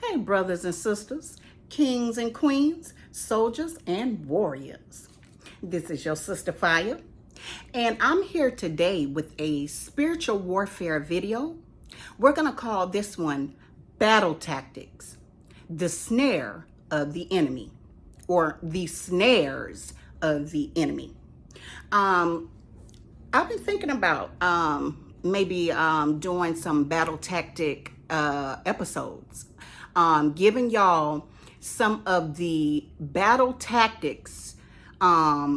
Hey, brothers and sisters, kings and queens, soldiers and warriors. This is your sister Fire, and I'm here today with a spiritual warfare video. We're going to call this one Battle Tactics, the snare of the enemy, or the snares of the enemy. I've been thinking about maybe doing some battle tactic episodes, giving y'all some of the battle tactics,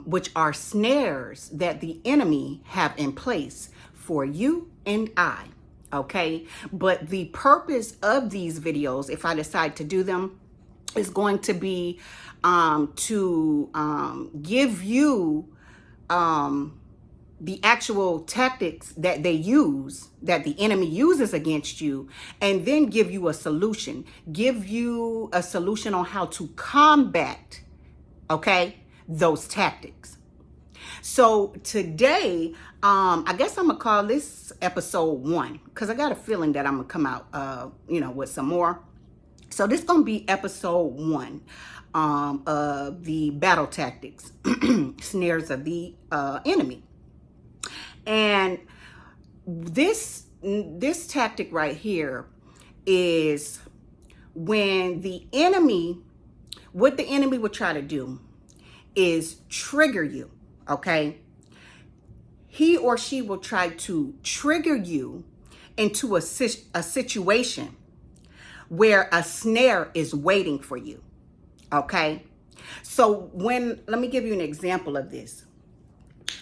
which are snares that the enemy have in place for you and I. Okay, but the purpose of these videos, if I decide to do them, is going to be to give you the actual tactics that they use, that the enemy uses against you, and then give you a solution. Give you a solution on how to combat, okay, those tactics. So today, I guess I'm gonna call this episode 1, because I got a feeling that I'm gonna come out, with some more. So this is gonna be episode 1 of the battle tactics, snares of the enemy. And this tactic right here is when the enemy, what the enemy would try to do is trigger you, okay? He or she will try to trigger you into a situation where a snare is waiting for you, okay? So let me give you an example of this.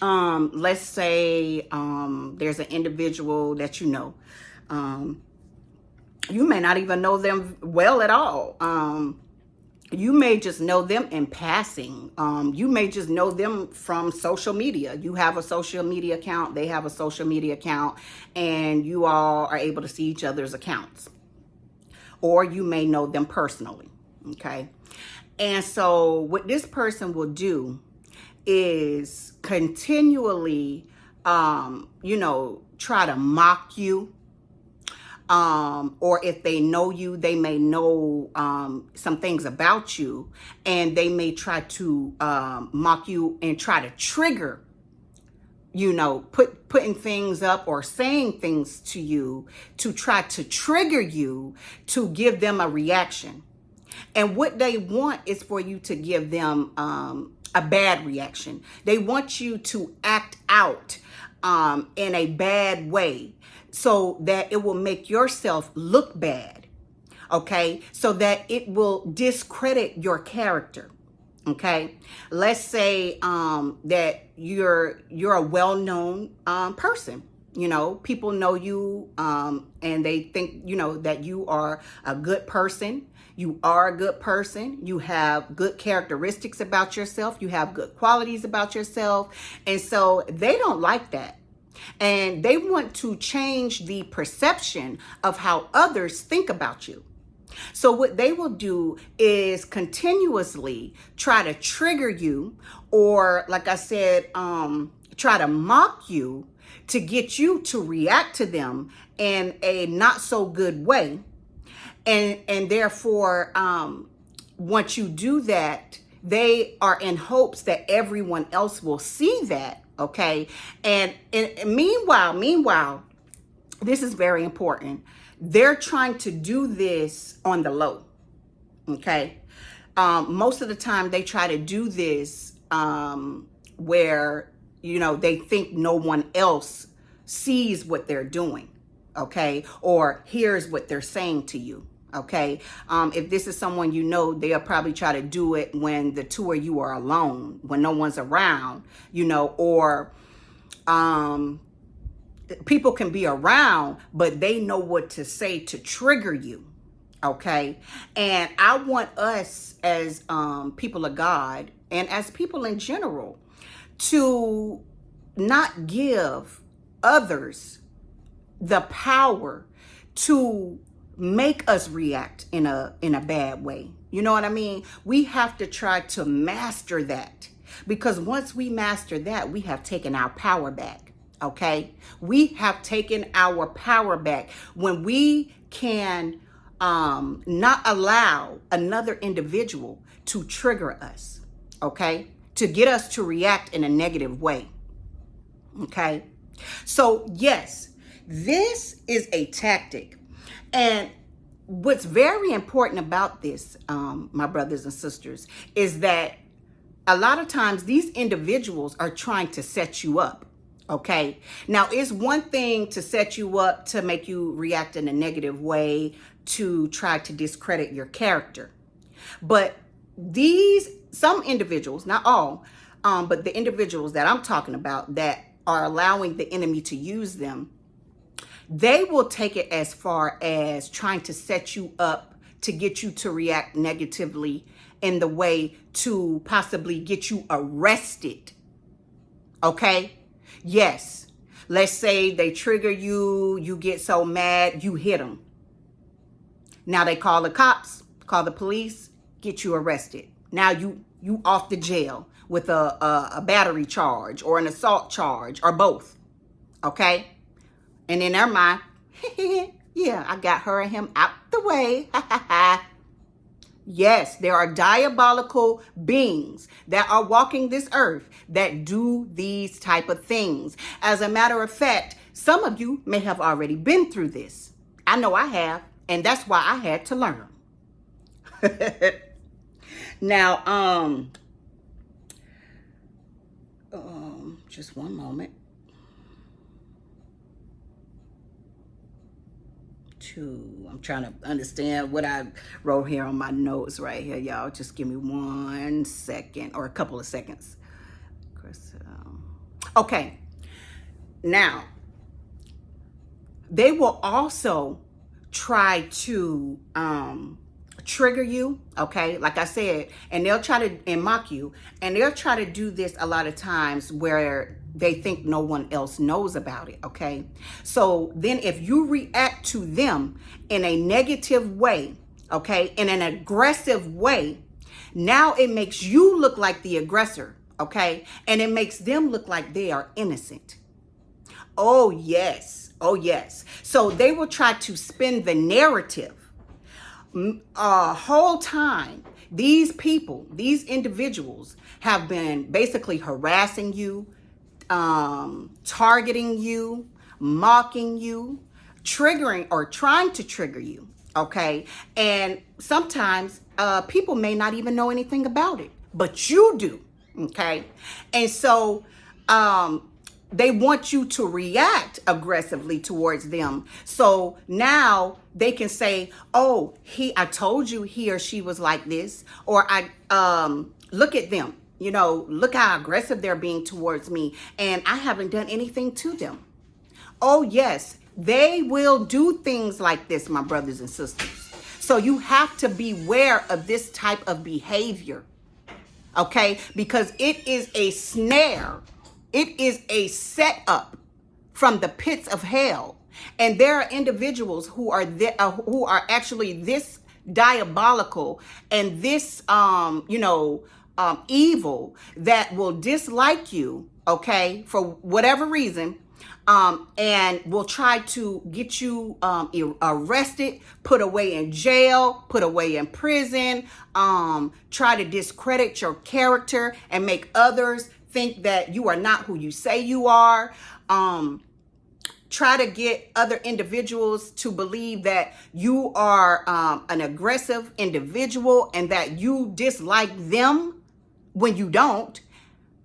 Let's say there's an individual that you know. You may not even know them well at all. You may just know them in passing. You may just know them from social media. You have a social media account, they have a social media account, and you all are able to see each other's accounts. Or you may know them personally, okay? And so what this person will do is continually, try to mock you. Or if they know you, they may know some things about you, and they may try to mock you and try to trigger, putting things up or saying things to you to try to trigger you to give them a reaction. And what they want is for you to give them a bad reaction. They want you to act out in a bad way so that it will make yourself look bad, okay? So that it will discredit your character, okay? Let's say that you're a well-known person. People know you and they think, that you are a good person. You are a good person. You have good characteristics about yourself. You have good qualities about yourself. And so they don't like that. And they want to change the perception of how others think about you. So what they will do is continuously try to trigger you, or like I said, try to mock you to get you to react to them in a not so good way. And therefore, once you do that, they are in hopes that everyone else will see that, okay? And meanwhile, this is very important. They're trying to do this on the low, okay? Most of the time, they try to do this where, they think no one else sees what they're doing, okay? Or hears what they're saying to you. Okay. If this is someone they'll probably try to do it when the two of you are alone, when no one's around, or people can be around, but they know what to say to trigger you. Okay. And I want us as people of God and as people in general to not give others the power to make us react in a bad way. You know what I mean? We have to try to master that, because once we master that, we have taken our power back. Okay? We have taken our power back when we can not allow another individual to trigger us, okay? To get us to react in a negative way, okay? So yes, this is a tactic. And what's very important about this, my brothers and sisters, is that a lot of times these individuals are trying to set you up. Okay. Now, it's one thing to set you up to make you react in a negative way, to try to discredit your character. But some individuals, not all, but the individuals that I'm talking about that are allowing the enemy to use them, they will take it as far as trying to set you up to get you to react negatively in the way to possibly get you arrested. Okay? Yes. Let's say they trigger you, you get so mad, you hit them. Now they call the cops, call the police, get you arrested. Now you off the jail with a battery charge or an assault charge or both. Okay? And in their mind, yeah, I got her and him out the way. Yes, there are diabolical beings that are walking this earth that do these type of things. As a matter of fact, some of you may have already been through this. I know I have, and that's why I had to learn. Now, just one moment. I'm trying to understand what I wrote here on my notes right here, y'all. Just give me 1 second or a couple of seconds. Okay. Now, they will also try to trigger you, okay? Like I said, and they'll try to mock you, and they'll try to do this a lot of times where they think no one else knows about it, okay? So then if you react to them in a negative way, okay, in an aggressive way, now it makes you look like the aggressor, okay? And it makes them look like they are innocent. Oh, yes. Oh, yes. So they will try to spin the narrative whole time. These people, these individuals have been basically harassing you, targeting you, mocking you, triggering or trying to trigger you, okay? And sometimes people may not even know anything about it, but you do, okay? And so they want you to react aggressively towards them. So now they can say, oh, I told you he or she was like this, or look at them. You know, look how aggressive they're being towards me, and I haven't done anything to them. Oh, yes, they will do things like this, my brothers and sisters. So you have to beware of this type of behavior, okay? Because it is a snare. It is a setup from the pits of hell. And there are individuals who are actually this diabolical and this, evil that will dislike you, okay, for whatever reason, and will try to get you arrested, put away in jail, put away in prison, try to discredit your character and make others think that you are not who you say you are. Try to get other individuals to believe that you are an aggressive individual and that you dislike them when you don't,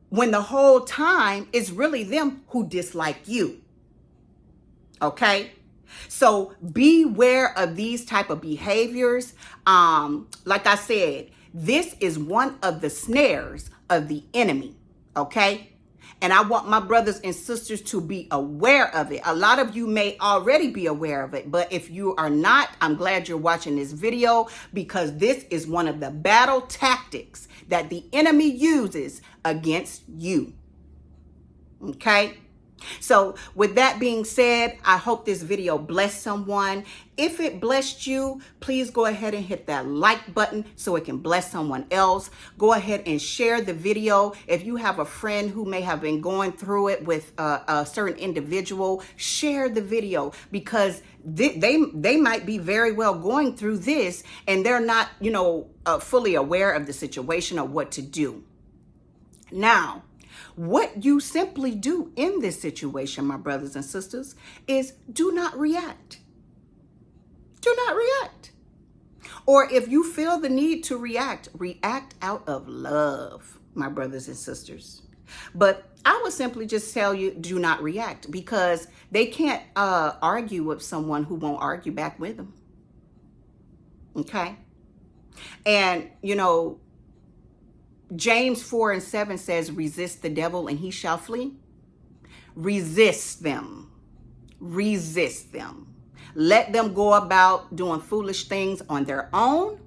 when the whole time it's really them who dislike you. Okay? So beware of these type of behaviors. Like I said, this is one of the snares of the enemy. Okay? And I want my brothers and sisters to be aware of it. A lot of you may already be aware of it, but if you are not, I'm glad you're watching this video, because this is one of the battle tactics that the enemy uses against you. Okay? So with that being said, I hope this video blessed someone. If it blessed you, please go ahead and hit that like button so it can bless someone else. Go ahead and share the video. If you have a friend who may have been going through it with a certain individual, share the video, because they might be very well going through this and they're not, fully aware of the situation or what to do. Now, what you simply do in this situation, my brothers and sisters, is do not react. Do not react. Or if you feel the need to react, react out of love, my brothers and sisters. But I would simply just tell you, do not react, because they can't argue with someone who won't argue back with them. Okay? And, James 4:7 says, resist the devil and he shall flee. Resist them. Resist them. Let them go about doing foolish things on their own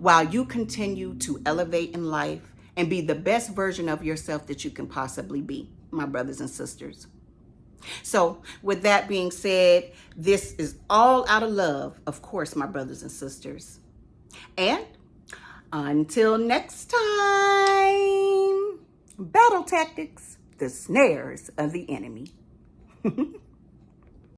while you continue to elevate in life and be the best version of yourself that you can possibly be, my brothers and sisters. So with that being said, this is all out of love, of course, my brothers and sisters. And until next time, battle tactics, the snares of the enemy.